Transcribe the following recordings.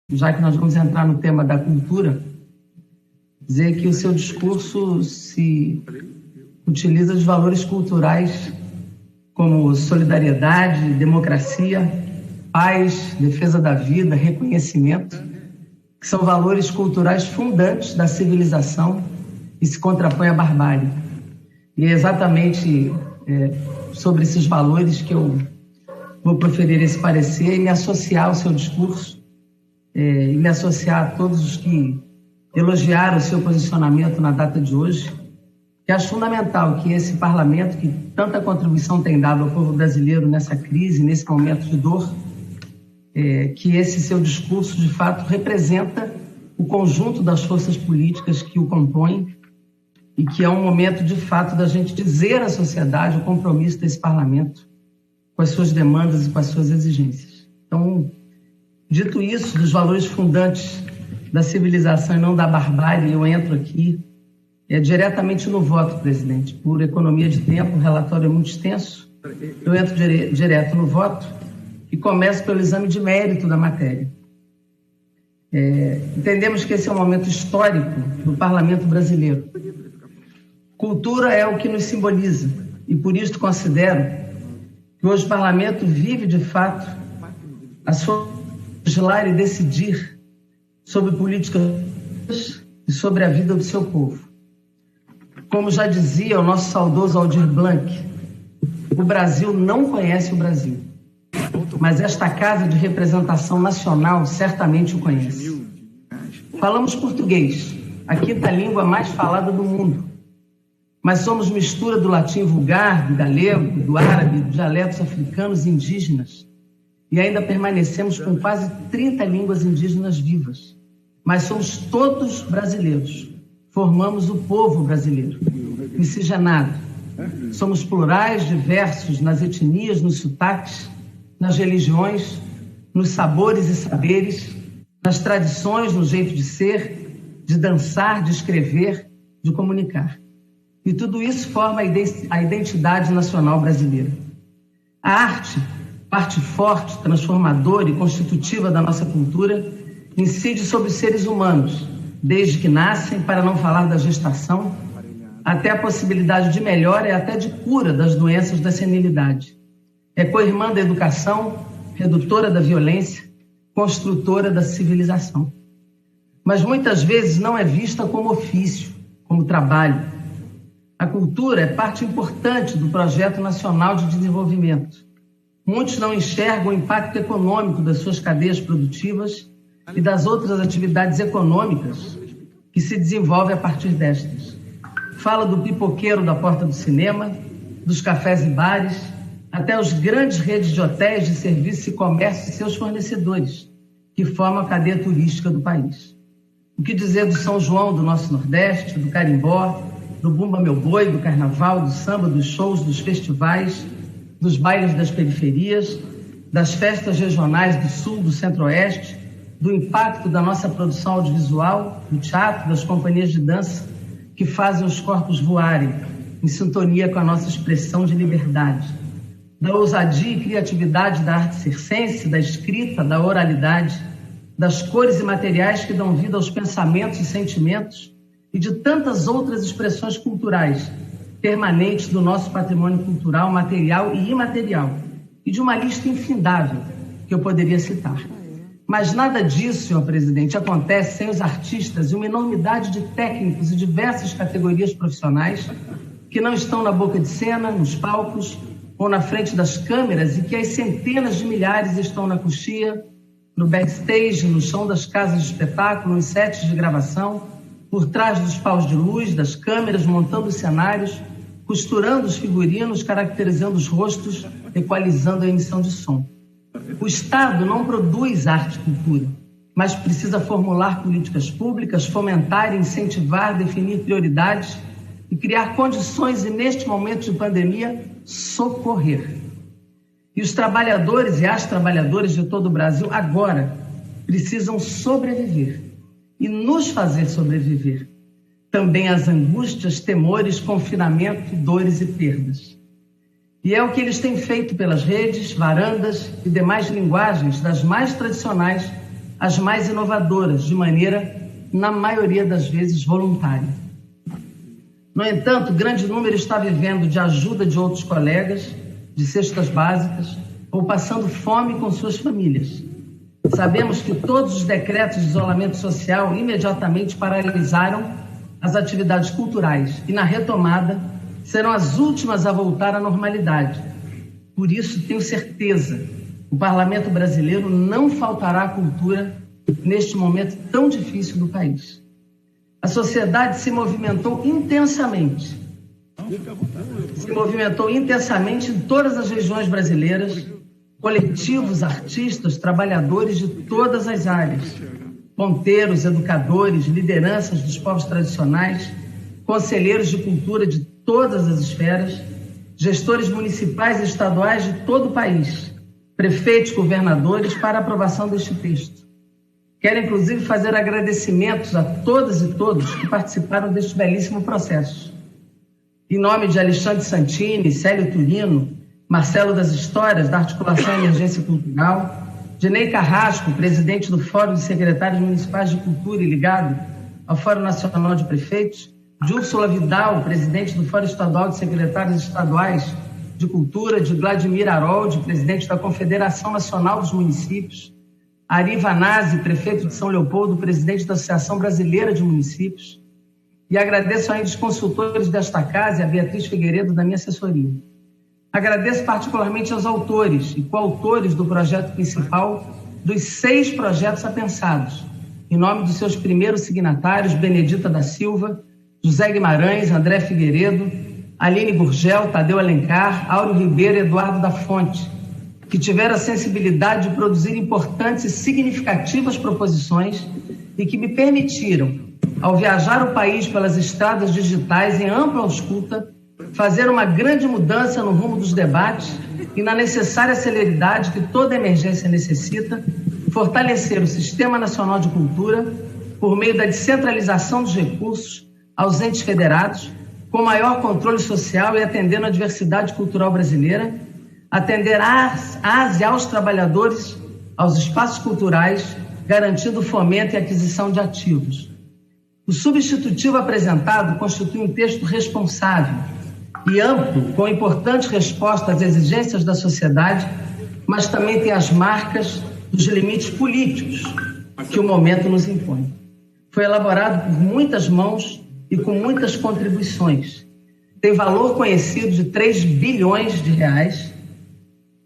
já que nós vamos entrar no tema da cultura, dizer que o seu discurso se utiliza de valores culturais como solidariedade, democracia, paz, defesa da vida, reconhecimento, que são valores culturais fundantes da civilização e se contrapõem à barbárie. E é exatamente sobre esses valores que eu vou proferir esse parecer e me associar ao seu discurso, e me associar a todos os que elogiaram o seu posicionamento na data de hoje, que acho fundamental que esse parlamento, que tanta contribuição tem dado ao povo brasileiro nessa crise, nesse momento de dor, que esse seu discurso, de fato, representa o conjunto das forças políticas que o compõem e que é um momento, de fato, da gente dizer à sociedade o compromisso desse parlamento com as suas demandas e com as suas exigências. Então, dito isso, dos valores fundantes da civilização e não da barbárie, eu entro aqui diretamente no voto, presidente. Por economia de tempo, o relatório é muito extenso. Eu entro direto no voto e começo pelo exame de mérito da matéria. Entendemos que esse é um momento histórico do parlamento brasileiro. Cultura é o que nos simboliza e por isso considero que hoje o parlamento vive, de fato, a sua legislar e decidir sobre políticas e sobre a vida do seu povo. Como já dizia o nosso saudoso Aldir Blanc, o Brasil não conhece o Brasil, mas esta Casa de Representação Nacional certamente o conhece. Falamos português, a quinta língua mais falada do mundo, mas somos mistura do latim vulgar, do galego, do árabe, dos dialetos africanos e indígenas, e ainda permanecemos com quase 30 línguas indígenas vivas. Mas somos todos brasileiros. Formamos o povo brasileiro, miscigenado. Somos plurais, diversos nas etnias, nos sotaques, nas religiões, nos sabores e saberes, nas tradições, no jeito de ser, de dançar, de escrever, de comunicar. E tudo isso forma a identidade nacional brasileira. A arte, parte forte, transformadora e constitutiva da nossa cultura, incide sobre os seres humanos, desde que nascem, para não falar da gestação, até a possibilidade de melhora e até de cura das doenças da senilidade. É co-irmã da educação, redutora da violência, construtora da civilização. Mas muitas vezes não é vista como ofício, como trabalho. A cultura é parte importante do projeto nacional de desenvolvimento. Muitos não enxergam o impacto econômico das suas cadeias produtivas e das outras atividades econômicas que se desenvolvem a partir destas. Fala do pipoqueiro da porta do cinema, dos cafés e bares, até as grandes redes de hotéis, de serviços e comércio e seus fornecedores, que formam a cadeia turística do país. O que dizer do São João do nosso Nordeste, do carimbó, do Bumba Meu Boi, do carnaval, do samba, dos shows, dos festivais, dos bailes das periferias, das festas regionais do Sul, do Centro-Oeste, do impacto da nossa produção audiovisual, do teatro, das companhias de dança, que fazem os corpos voarem, em sintonia com a nossa expressão de liberdade, da ousadia e criatividade da arte circense, da escrita, da oralidade, das cores e materiais que dão vida aos pensamentos e sentimentos e de tantas outras expressões culturais permanentes do nosso patrimônio cultural, material e imaterial, e de uma lista infindável que eu poderia citar. Mas nada disso, senhor presidente, acontece sem os artistas e uma enormidade de técnicos e diversas categorias profissionais que não estão na boca de cena, nos palcos ou na frente das câmeras e que as centenas de milhares estão na coxia, no backstage, no chão das casas de espetáculo, nos sets de gravação, por trás dos paus de luz, das câmeras, montando os cenários, costurando os figurinos, caracterizando os rostos, equalizando a emissão de som. O Estado não produz arte e cultura, mas precisa formular políticas públicas, fomentar, incentivar, definir prioridades e criar condições e, neste momento de pandemia, socorrer. E os trabalhadores e as trabalhadoras de todo o Brasil agora precisam sobreviver e nos fazer sobreviver. Também às angústias, temores, confinamento, dores e perdas. E é o que eles têm feito pelas redes, varandas e demais linguagens das mais tradicionais as mais inovadoras, de maneira, na maioria das vezes, voluntária. No entanto, grande número está vivendo de ajuda de outros colegas, de cestas básicas, ou passando fome com suas famílias. Sabemos que todos os decretos de isolamento social imediatamente paralisaram as atividades culturais e, na retomada, serão as últimas a voltar à normalidade. Por isso, tenho certeza, o Parlamento brasileiro não faltará à cultura neste momento tão difícil do país. A sociedade se movimentou intensamente. Em todas as regiões brasileiras, coletivos, artistas, trabalhadores de todas as áreas, ponteiros, educadores, lideranças dos povos tradicionais, conselheiros de cultura de todas as esferas, gestores municipais e estaduais de todo o país, prefeitos, governadores, para a aprovação deste texto. Quero, inclusive, fazer agradecimentos a todas e todos que participaram deste belíssimo processo. Em nome de Alexandre Santini, Célio Turino, Marcelo das Histórias, da Articulação Emergência Cultural, Dinei Carrasco, presidente do Fórum de Secretários Municipais de Cultura e ligado ao Fórum Nacional de Prefeitos, de Úrsula Vidal, presidente do Fórum Estadual de Secretários Estaduais de Cultura, de Vladimir Harold, presidente da Confederação Nacional dos Municípios, Ari Vanazzi, prefeito de São Leopoldo, presidente da Associação Brasileira de Municípios, e agradeço ainda os consultores desta casa e a Beatriz Figueiredo da minha assessoria. Agradeço particularmente aos autores e coautores do projeto principal dos 6 projetos apensados, em nome dos seus primeiros signatários, Benedita da Silva, José Guimarães, André Figueiredo, Aline Gurgel, Tadeu Alencar, Áureo Ribeiro e Eduardo da Fonte, que tiveram a sensibilidade de produzir importantes e significativas proposições e que me permitiram, ao viajar o país pelas estradas digitais em ampla ausculta, fazer uma grande mudança no rumo dos debates e na necessária celeridade que toda emergência necessita, fortalecer o Sistema Nacional de Cultura por meio da descentralização dos recursos aos entes federados, com maior controle social e atendendo a diversidade cultural brasileira, atender às e aos trabalhadores, aos espaços culturais, garantindo o fomento e aquisição de ativos. O substitutivo apresentado constitui um texto responsável e amplo, com importantes respostas às exigências da sociedade, mas também tem as marcas dos limites políticos que o momento nos impõe. Foi elaborado por muitas mãos e com muitas contribuições. Tem valor conhecido de 3 bilhões de reais,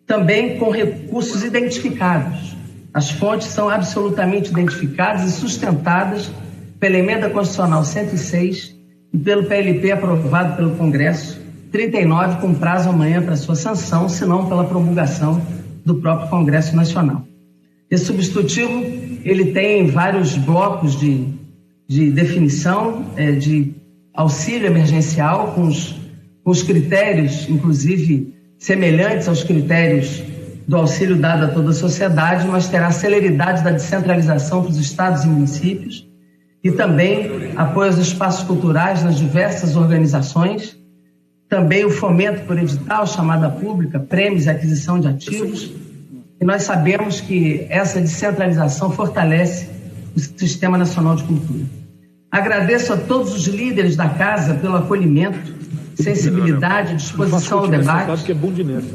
também com recursos identificados. As fontes são absolutamente identificadas e sustentadas pela Emenda Constitucional 106 e pelo PLP aprovado pelo Congresso 39, com prazo amanhã para sua sanção, se não pela promulgação do próprio Congresso Nacional. Esse substitutivo, ele tem vários blocos de definição, de auxílio emergencial, com os critérios, inclusive, semelhantes aos critérios do auxílio dado a toda a sociedade, mas terá a celeridade da descentralização para os estados e municípios e também apoio aos espaços culturais nas diversas organizações, também o fomento por edital, chamada pública, prêmios e aquisição de ativos. E nós sabemos que essa descentralização fortalece o Sistema Nacional de Cultura. Agradeço a todos os líderes da Casa pelo acolhimento, sensibilidade, disposição ao debate,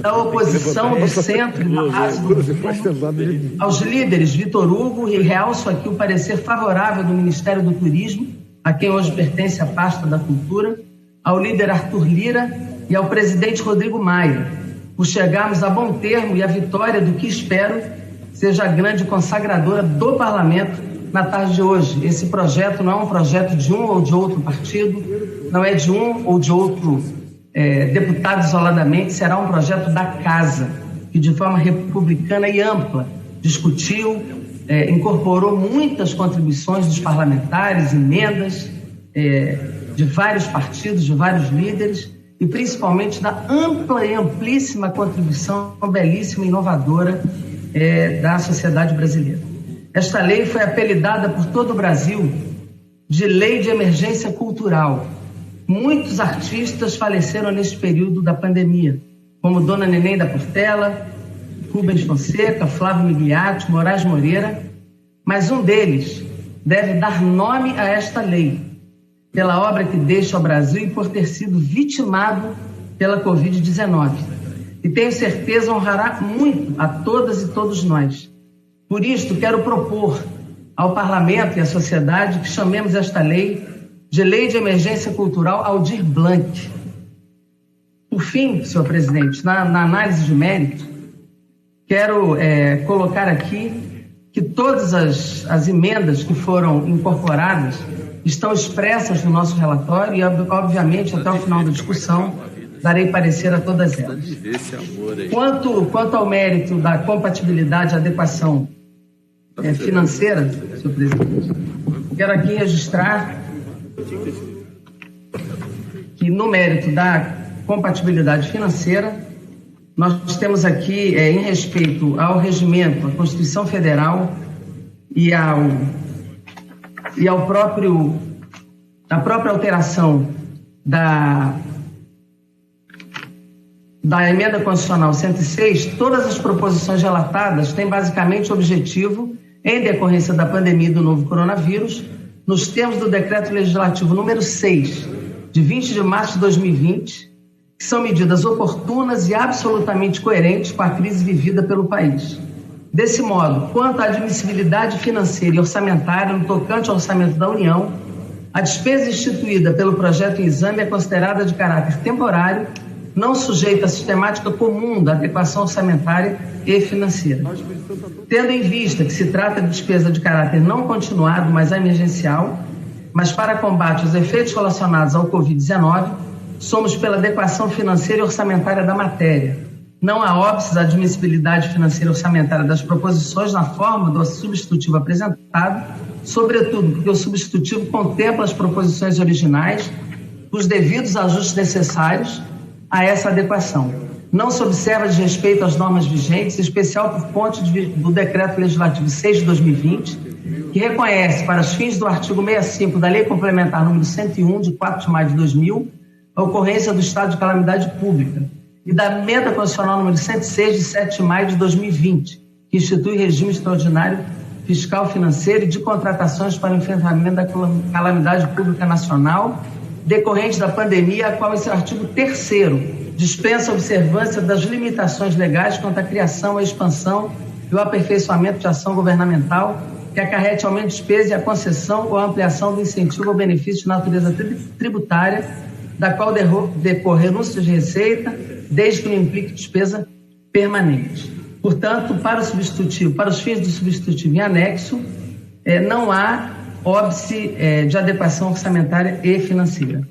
da oposição, do centro e da base do governo, aos líderes Vitor Hugo, e realço aqui o parecer favorável do Ministério do Turismo, a quem hoje pertence a pasta da Cultura, ao líder Arthur Lira e ao presidente Rodrigo Maia, por chegarmos a bom termo e a vitória do que espero seja a grande consagradora do Parlamento na tarde de hoje. Esse projeto não é um projeto de um ou de outro partido, não é de um ou de outro deputado isoladamente, será um projeto da Casa, que de forma republicana e ampla discutiu, incorporou muitas contribuições dos parlamentares, emendas de vários partidos, de vários líderes, e principalmente da ampla e amplíssima contribuição belíssima e inovadora da sociedade brasileira. Esta lei foi apelidada por todo o Brasil de Lei de Emergência Cultural. Muitos artistas faleceram neste período da pandemia, como Dona Neném da Portela, Rubens Fonseca, Flávio Migliatti, Moraes Moreira, mas um deles deve dar nome a esta lei, pela obra que deixa ao Brasil e por ter sido vitimado pela Covid-19. E tenho certeza honrará muito a todas e todos nós. Por isto, quero propor ao Parlamento e à sociedade que chamemos esta lei de Lei de Emergência Cultural Aldir Blanc. Por fim, senhor presidente, na análise de mérito, quero colocar aqui que todas as emendas que foram incorporadas estão expressas no nosso relatório e, obviamente, até o final da discussão, darei parecer a todas elas. Quanto ao mérito da compatibilidade e adequação financeira, senhor presidente, quero aqui registrar que, no mérito da compatibilidade financeira, nós temos aqui, em respeito ao regimento, à Constituição Federal e à própria alteração da emenda constitucional 106, todas as proposições relatadas têm basicamente o objetivo, em decorrência da pandemia do novo coronavírus, nos termos do Decreto Legislativo número 6, de 20 de março de 2020, que são medidas oportunas e absolutamente coerentes com a crise vivida pelo país. Desse modo, quanto à admissibilidade financeira e orçamentária no tocante ao orçamento da União, a despesa instituída pelo projeto em exame é considerada de caráter temporário, não sujeita à sistemática comum da adequação orçamentária e financeira. Tendo em vista que se trata de despesa de caráter não continuado, mas emergencial, mas para combate aos efeitos relacionados ao Covid-19, somos pela adequação financeira e orçamentária da matéria. Não há óbice da admissibilidade financeira e orçamentária das proposições na forma do substitutivo apresentado, sobretudo porque o substitutivo contempla as proposições originais, os devidos ajustes necessários a essa adequação. Não se observa desrespeito às normas vigentes, em especial por conta do Decreto Legislativo 6 de 2020, que reconhece, para os fins do artigo 65 da Lei Complementar número 101, de 4 de maio de 2000, a ocorrência do estado de calamidade pública, e da emenda constitucional número 106, de 7 de maio de 2020, que institui regime extraordinário fiscal, financeiro e de contratações para o enfrentamento da calamidade pública nacional decorrente da pandemia, a qual esse artigo 3º dispensa a observância das limitações legais quanto à criação, a expansão e o aperfeiçoamento de ação governamental que acarrete aumento de despesa e a concessão ou a ampliação do incentivo ou benefício de natureza tributária, da qual decorre renúncia de receita, desde que não implique despesa permanente. Portanto, para os fins do substitutivo em anexo, não há óbice de adequação orçamentária e financeira.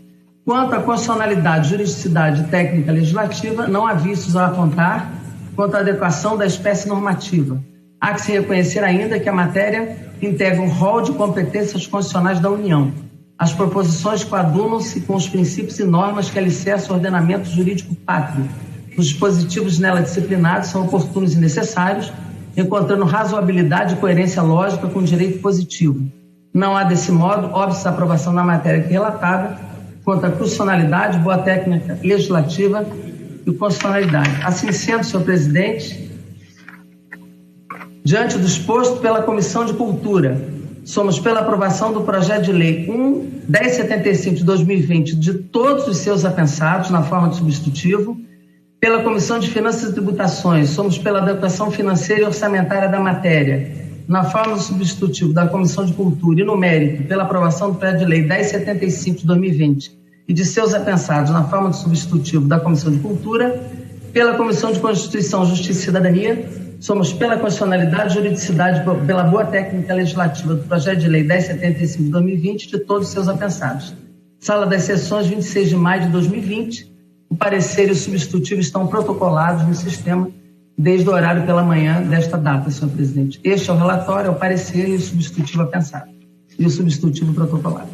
Quanto à constitucionalidade, juridicidade e técnica legislativa, não há vícios a apontar quanto à adequação da espécie normativa. Há que se reconhecer ainda que a matéria integra um rol de competências constitucionais da União. As proposições coadunam-se com os princípios e normas que alicerçam o ordenamento jurídico pátrio. Os dispositivos nela disciplinados são oportunos e necessários, encontrando razoabilidade e coerência lógica com o direito positivo. Não há, desse modo, óbice da aprovação da matéria aqui relatada, quanto à constitucionalidade, boa técnica legislativa e constitucionalidade. Assim sendo, senhor presidente, diante do exposto pela Comissão de Cultura, somos pela aprovação do projeto de lei 1075 de 2020 de todos os seus apensados na forma de substitutivo. Pela Comissão de Finanças e Tributações, somos pela adequação financeira e orçamentária da matéria na forma do substitutivo da Comissão de Cultura e no mérito pela aprovação do projeto de lei 1075 de 2020 e de seus apensados na forma do substitutivo da Comissão de Cultura. Pela Comissão de Constituição, Justiça e Cidadania, somos pela constitucionalidade, juridicidade, pela boa técnica legislativa do projeto de lei 1075 de 2020 de todos os seus apensados. Sala das Sessões, 26 de maio de 2020. O parecer e o substitutivo estão protocolados no sistema desde o horário pela manhã desta data, senhor presidente. Este é o relatório, é o parecer e o substitutivo apensado. E o substitutivo protocolado.